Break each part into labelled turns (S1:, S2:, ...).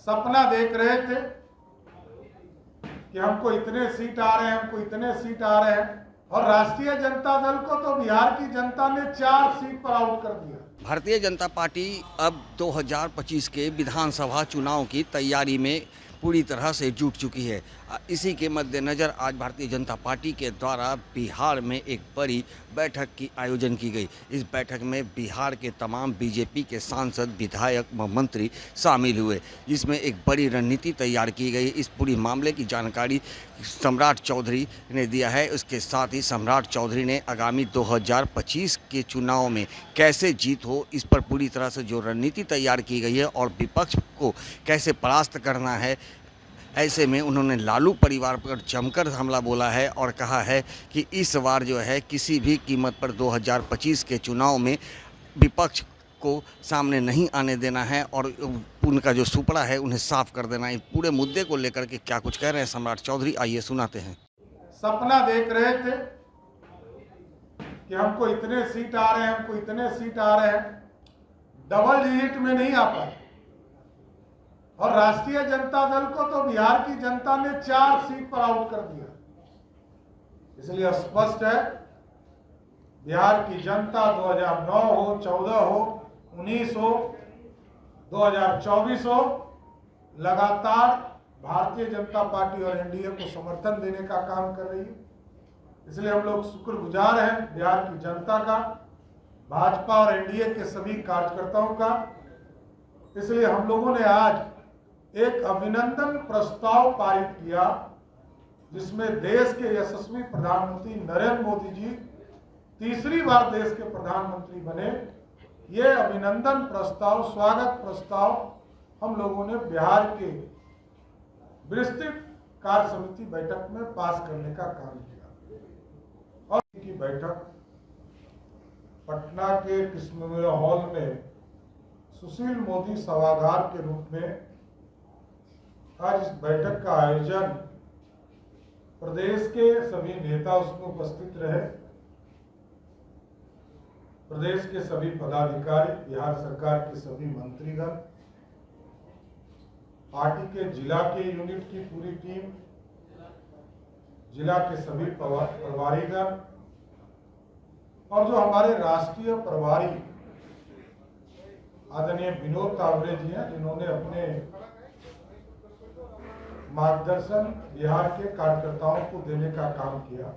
S1: सपना देख रहे थे कि हमको इतने सीट आ रहे हैं, हमको इतने सीट आ रहे हैं, और राष्ट्रीय जनता दल को तो बिहार की जनता ने 4 सीट पर आउट कर दिया।
S2: भारतीय जनता पार्टी अब 2025 के विधानसभा चुनाव की तैयारी में पूरी तरह से जुट चुकी है। इसी के मद्देनज़र आज भारतीय जनता पार्टी के द्वारा बिहार में एक बड़ी बैठक की आयोजन की गई। इस बैठक में बिहार के तमाम बीजेपी के सांसद, विधायक व मंत्री शामिल हुए, जिसमें एक बड़ी रणनीति तैयार की गई। इस पूरी मामले की जानकारी सम्राट चौधरी ने दिया है। उसके साथ ही सम्राट चौधरी ने आगामी 2025 के चुनाव में कैसे जीत हो, इस पर पूरी तरह से जो रणनीति तैयार की गई है और विपक्ष को कैसे परास्त करना है, ऐसे में उन्होंने लालू परिवार पर जमकर हमला बोला है और कहा है कि इस बार जो है किसी भी कीमत पर 2025 के चुनाव में विपक्ष को सामने नहीं आने देना है और उनका जो सुपड़ा है उन्हें साफ कर देना है। पूरे मुद्दे को लेकर के क्या कुछ कह रहे हैं सम्राट चौधरी, आइए सुनाते हैं।
S1: सपना देख रहे थे कि हमको इतने सीट आ रहे हैं, हमको इतने सीट आ रहे हैं, डबल डिजिट में नहीं आ पाए, और राष्ट्रीय जनता दल को तो बिहार की जनता ने 4 सीट पर आउट कर दिया। इसलिए स्पष्ट है, बिहार की जनता 2009 हो, 14 हो, 19 हो, 2024 हो, लगातार भारतीय जनता पार्टी और एनडीए को समर्थन देने का काम कर रही है। इसलिए हम लोग शुक्रगुजार हैं बिहार की जनता का, भाजपा और एनडीए के सभी कार्यकर्ताओं का। इसलिए हम लोगों ने आज एक अभिनंदन प्रस्ताव पारित किया, जिसमें देश के यशस्वी प्रधानमंत्री नरेंद्र मोदी जी तीसरी बार देश के प्रधानमंत्री बने। ये अभिनंदन प्रस्ताव, स्वागत प्रस्ताव हम लोगों ने बिहार के विस्तृत कार्य समिति बैठक में पास करने का काम किया। और की बैठक पटना के कृष्णमेला हॉल में सुशील मोदी सभागार के रूप में आज इस बैठक का आयोजन, प्रदेश के सभी नेता उसमें उपस्थित रहे, प्रदेश के सभी पदाधिकारी, बिहार सरकार के सभी मंत्रीगण, पार्टी के जिला के यूनिट की पूरी टीम, जिला के सभी प्रभारीगण, और जो हमारे राष्ट्रीय प्रभारी आदरणीय विनोद तावड़े जी हैं, जिन्होंने अपने मार्गदर्शन बिहार के कार्यकर्ताओं को देने का काम किया।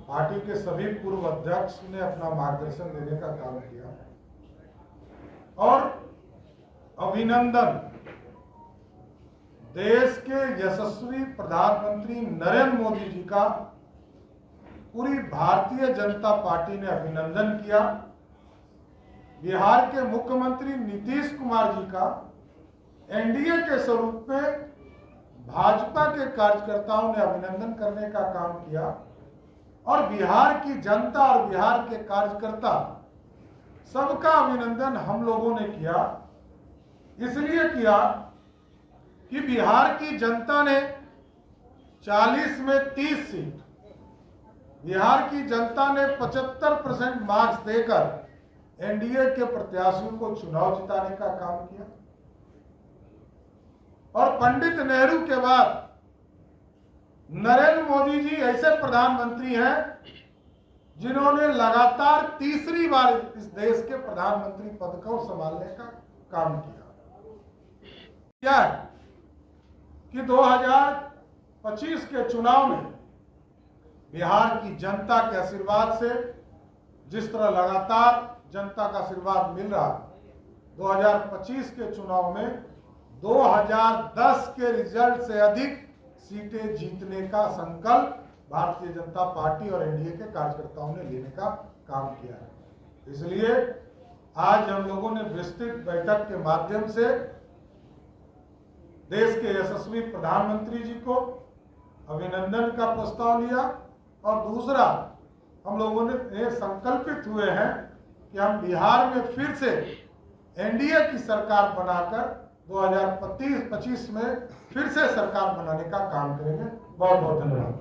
S1: पार्टी के सभी पूर्व अध्यक्ष ने अपना मार्गदर्शन देने का काम किया। और अभिनंदन देश के यशस्वी प्रधानमंत्री नरेंद्र मोदी जी का पूरी भारतीय जनता पार्टी ने अभिनंदन किया। बिहार के मुख्यमंत्री नीतीश कुमार जी का एनडीए के स्वरूप में भाजपा के कार्यकर्ताओं ने अभिनंदन करने का काम किया, और बिहार की जनता और बिहार के कार्यकर्ता सबका अभिनंदन हम लोगों ने किया। इसलिए किया कि बिहार की जनता ने 40 में 30 सीट, बिहार की जनता ने 75% मार्क्स देकर एनडीए के प्रत्याशियों को चुनाव जिताने का काम किया। और पंडित नेहरू के बाद नरेंद्र मोदी जी ऐसे प्रधानमंत्री हैं जिन्होंने लगातार तीसरी बार इस देश के प्रधानमंत्री पद को संभालने का काम किया। क्या है कि 2025 के चुनाव में बिहार की जनता के आशीर्वाद से, जिस तरह लगातार जनता का आशीर्वाद मिल रहा, 2025 के चुनाव में 2010 के रिजल्ट से अधिक सीटें जीतने का संकल्प भारतीय जनता पार्टी और एनडीए के कार्यकर्ताओं ने लेने का काम किया है। इसलिए आज हम लोगों ने विस्तृत बैठक के माध्यम से देश के यशस्वी प्रधानमंत्री जी को अभिनंदन का प्रस्ताव लिया, और दूसरा हम लोगों ने संकल्पित हुए हैं कि हम बिहार में फिर से एनडीए की सरकार बनाकर 2025 में फिर से सरकार बनाने का काम करेंगे। बहुत बहुत धन्यवाद।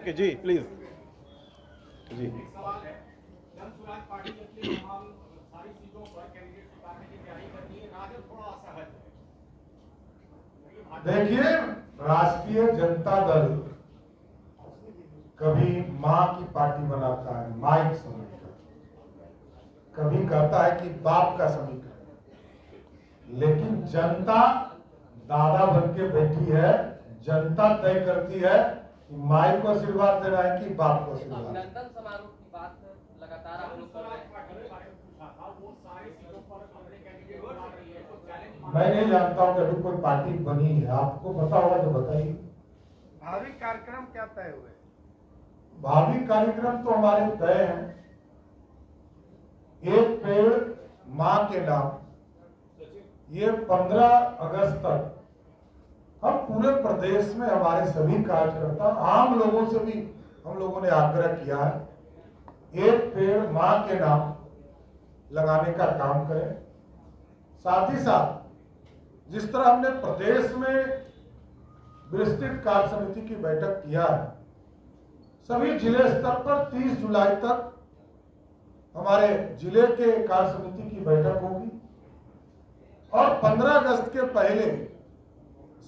S3: जी प्लीज जी।
S4: जनसुराज पार्टी अपनी तमाम सारी सीटों पर कैंडिडेट उतारने की तैयारी करती है। राजद थोड़ा असहज
S1: देखिए, राष्ट्रीय जनता दल कभी माँ की पार्टी बनाता है माइक समझकर, कभी कहता है कि बाप का समीकरण, लेकिन जनता दादा बन के बैठी है। जनता तय करती है कि माई को आशीर्वाद देना है कि बाप को आशीर्वाद।
S4: अभिनंदन समारोह की बात लगातार आप लोग कर रहे हैं।
S1: मैं नहीं जानता हूँ कि अभी कोई पार्टी बनी है, आपको पता होगा तो बताइए।
S5: भावी कार्यक्रम क्या तय हुए?
S1: भावी कार्यक्रम तो हमारे तय हैं। एक पेड़ माँ के नाम, ये 15 अगस्त तक हम पूरे प्रदेश में हमारे सभी कार्यकर्ता, आम लोगों से भी हम लोगों ने आग्रह किया है, एक पेड़ माँ के नाम लगाने का काम करें। साथ ही साथ जिस तरह हमने प्रदेश में विस्तृत कार्य समिति की बैठक किया है, सभी जिले स्तर पर 30 जुलाई तक हमारे जिले के कार्य समिति की बैठक होगी और 15 अगस्त के पहले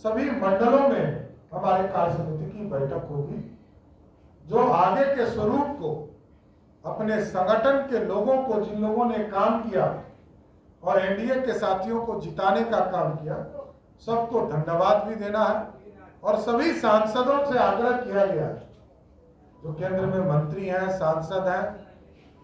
S1: सभी मंडलों में हमारे कार्य समिति की बैठक होगी, जो आगे के स्वरूप को अपने संगठन के लोगों को, जिन लोगों ने काम किया और एनडीए के साथियों को जिताने का काम किया, सबको धन्यवाद भी देना है। और सभी सांसदों से आग्रह किया गया है, जो केंद्र में मंत्री हैं, सांसद हैं,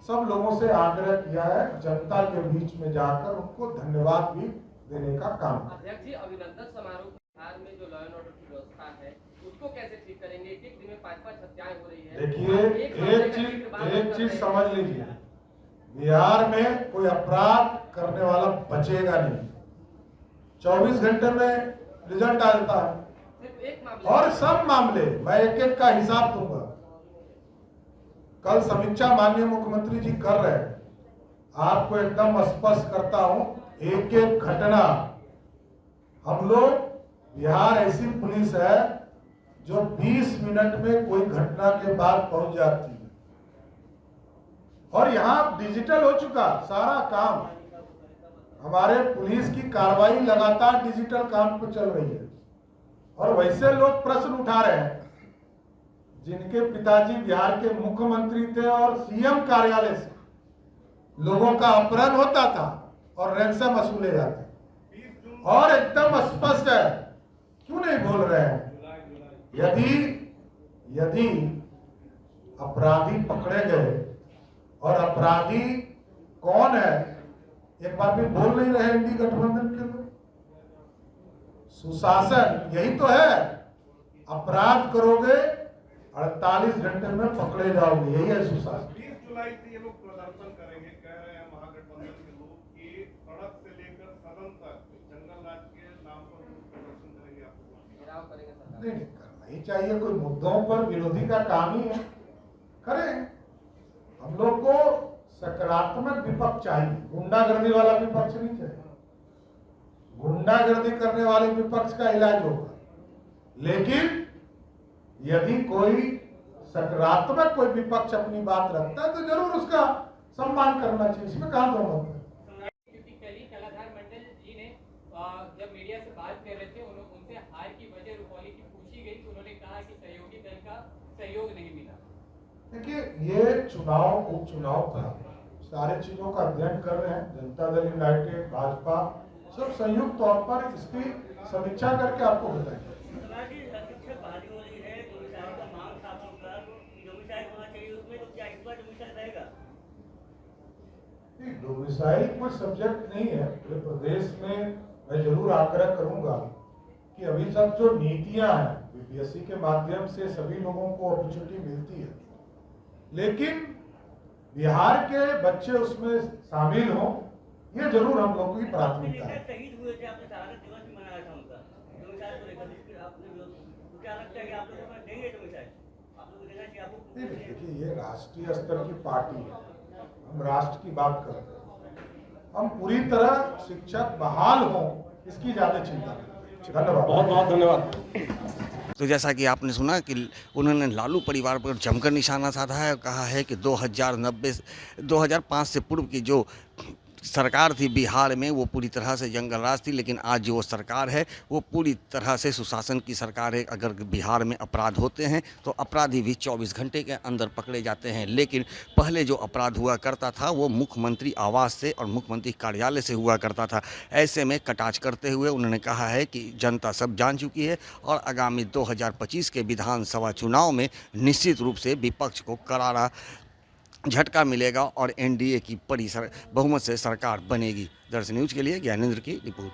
S1: सब लोगों से आग्रह किया है जनता के बीच में जाकर उनको धन्यवाद भी देने का काम।
S4: अध्यक्ष जी, अभिनंदन समारोह बिहार में जो लॉ एंड ऑर्डर की व्यवस्था है उसको कैसे ठीक करेंगे? एक दिन में 5-5 हत्याएं हो रही है।
S1: देखिए, एक चीज समझ लीजिए, बिहार में कोई अपराध करने वाला बचेगा नहीं। 24 घंटे में रिजल्ट आ जाता है
S4: सिर्फ एक मामले
S1: और सब मामले मैं एक एक का हिसाब दूंगा। कल समीक्षा माननीय मुख्यमंत्री जी कर रहे हैं, आपको एकदम स्पष्ट करता हूं, एक एक घटना। हम लोग बिहार ऐसी पुलिस है जो 20 मिनट में कोई घटना के बाद पहुंच जाती है और यहाँ डिजिटल हो चुका सारा काम। हमारे पुलिस की कार्रवाई लगातार डिजिटल काम पे चल रही है और वैसे लोग प्रश्न उठा रहे हैं जिनके पिताजी बिहार के मुख्यमंत्री थे और सीएम कार्यालय से लोगों का अपहरण होता था और रैंसम वसूले जाते, और एकदम स्पष्ट है, क्यों नहीं बोल रहे हैं? यदि अपराधी पकड़े गए और अपराधी कौन है एक बार भी बोल नहीं रहे इंडी गठबंधन के लोग। सुशासन यही तो है, अपराध करोगे 48 घंटे में पकड़े जाओगे, यही है सुशासन।
S6: 20 जुलाई से ये लोग प्रदर्शन करेंगे, कह रहे हैं महागठबंधन के लोग कि सड़क से लेकर सदन तक जंगल राज के नाम पर प्रदर्शन करेंगे। आपको
S4: घेराव करेंगे सरकार?
S1: नहीं, करना ही चाहिए, कोई मुद्दों पर विरोधी का काम ही है, करें। हम लोग को सकारात्मक विपक्ष चाहिए, गुंडागर्दी वाला विपक्ष नहीं चाहिए। गुंडागर्दी करने वाले विपक्ष का इलाज होगा, लेकिन यदि कोई सकारात्मक कोई विपक्ष अपनी बात रखता है तो जरूर उसका सम्मान करना चाहिए, इसमें कहाँ दो मत है।
S7: क्योंकि कलाधार मंडल जी ने जब मीडिया से बात कर रहे थे, उनसे हार की वजह रुपौली की पूछी गई तो उन्होंने कहा कि सहयोगी दल का सहयोग नहीं मिला।
S1: देखिए, ये चुनाव उपचुनाव था, सारे चीजों का अध्ययन कर रहे हैं। जनता दल यूनाइटेड, भाजपा सब संयुक्त तौर पर इसकी समीक्षा करके आपको बताएंगे। डोमिसाइल कोई सब्जेक्ट नहीं है पूरे प्रदेश में। मैं जरूर आग्रह करूंगा कि अभी तक जो नीतियां हैं बीपीएससी के माध्यम से सभी लोगों को अपॉर्चुनिटी मिलती है, लेकिन बिहार के बच्चे उसमें शामिल हों, ये जरूर हम लोगों की प्राथमिकता है।
S8: शहीद हुए थे, आपने शहादत दिवस भी मनाया था उनका, डोमिसाइल को लेकर आपने क्या लगता है कि आप लोग देंगे डोमिसाइल? आप लोग देना चाहिए आपको?
S1: देखिए, ये राष्ट्रीय स्तर की पार्टी है, हम राष्ट्र की बात करते हैं, हम पूरी तरह शिक्षक बहाल हों इसकी ज्यादा चिंता करते हैं। धन्यवाद,
S3: बहुत बहुत धन्यवाद।
S2: तो जैसा कि आपने सुना कि उन्होंने लालू परिवार पर जमकर निशाना साधा है और कहा है कि 2005 से पूर्व की जो सरकार थी बिहार में वो पूरी तरह से जंगल राज थी, लेकिन आज जो सरकार है वो पूरी तरह से सुशासन की सरकार है। अगर बिहार में अपराध होते हैं तो अपराधी भी 24 घंटे के अंदर पकड़े जाते हैं, लेकिन पहले जो अपराध हुआ करता था वो मुख्यमंत्री आवास से और मुख्यमंत्री कार्यालय से हुआ करता था। ऐसे में कटाक्ष करते हुए उन्होंने कहा है कि जनता सब जान चुकी है और आगामी 2025 के विधानसभा चुनाव में निश्चित रूप से विपक्ष को करारा झटका मिलेगा और एनडीए की बड़ी बहुमत से सरकार बनेगी। दर्शन न्यूज़ के लिए ज्ञानेंद्र की रिपोर्ट।